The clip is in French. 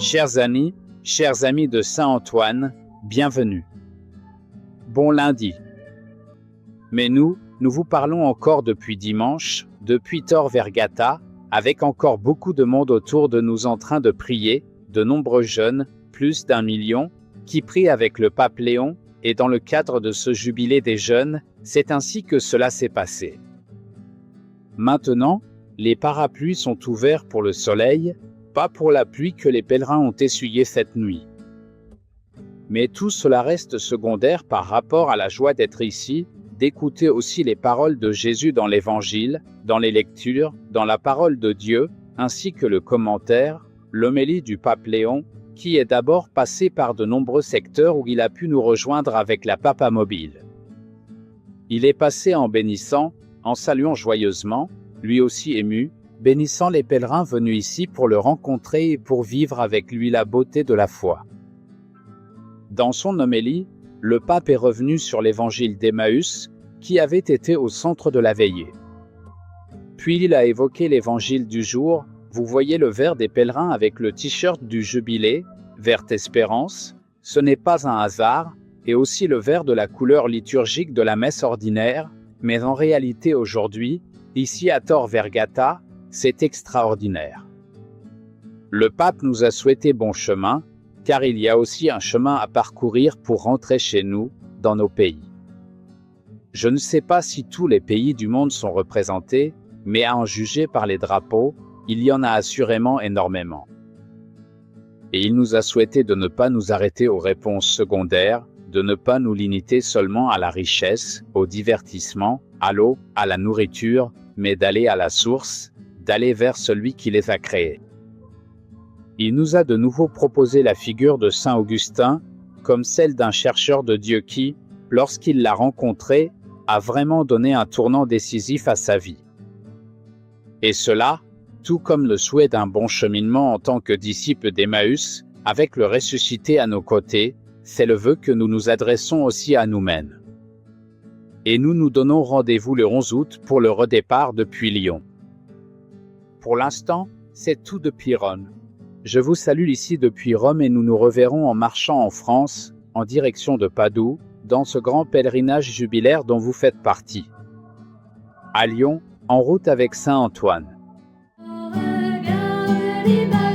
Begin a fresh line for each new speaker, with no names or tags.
Chers amis de Saint-Antoine, bienvenue. Bon lundi. Mais nous vous parlons encore depuis dimanche, depuis Tor Vergata, avec encore beaucoup de monde autour de nous en train de prier, de nombreux jeunes, plus d'1 million, qui prient avec le pape Léon, et dans le cadre de ce jubilé des jeunes, c'est ainsi que cela s'est passé. Maintenant, les parapluies sont ouverts pour le soleil, pas pour la pluie que les pèlerins ont essuyée cette nuit. Mais tout cela reste secondaire par rapport à la joie d'être ici, d'écouter aussi les paroles de Jésus dans l'Évangile, dans les lectures, dans la parole de Dieu, ainsi que le commentaire, l'homélie du pape Léon, qui est d'abord passé par de nombreux secteurs où il a pu nous rejoindre avec la Papa Mobile. Il est passé en bénissant, en saluant joyeusement, lui aussi ému, bénissant les pèlerins venus ici pour le rencontrer et pour vivre avec lui la beauté de la foi. Dans son homélie, le pape est revenu sur l'évangile d'Emmaüs, qui avait été au centre de la veillée. Puis il a évoqué l'évangile du jour. Vous voyez le vert des pèlerins avec le t-shirt du jubilé, Verte Espérance, ce n'est pas un hasard, et aussi le vert de la couleur liturgique de la messe ordinaire, mais en réalité aujourd'hui, ici à Tor Vergata, c'est extraordinaire. Le pape nous a souhaité bon chemin, car il y a aussi un chemin à parcourir pour rentrer chez nous, dans nos pays. Je ne sais pas si tous les pays du monde sont représentés, mais à en juger par les drapeaux, il y en a assurément énormément. Et il nous a souhaité de ne pas nous arrêter aux réponses secondaires, de ne pas nous limiter seulement à la richesse, au divertissement, à l'eau, à la nourriture, mais d'aller à la source, d'aller vers celui qui les a créés. Il nous a de nouveau proposé la figure de Saint Augustin, comme celle d'un chercheur de Dieu qui, lorsqu'il l'a rencontré, a vraiment donné un tournant décisif à sa vie. Et cela, tout comme le souhait d'un bon cheminement en tant que disciple d'Emmaüs, avec le ressuscité à nos côtés, c'est le vœu que nous nous adressons aussi à nous-mêmes. Et nous nous donnons rendez-vous le 11 août pour le redépart depuis Lyon. Pour l'instant, c'est tout depuis Rome. Je vous salue ici depuis Rome et nous nous reverrons en marchant en France, en direction de Padoue, dans ce grand pèlerinage jubilaire dont vous faites partie. À Lyon, en route avec Saint Antoine.
Regarde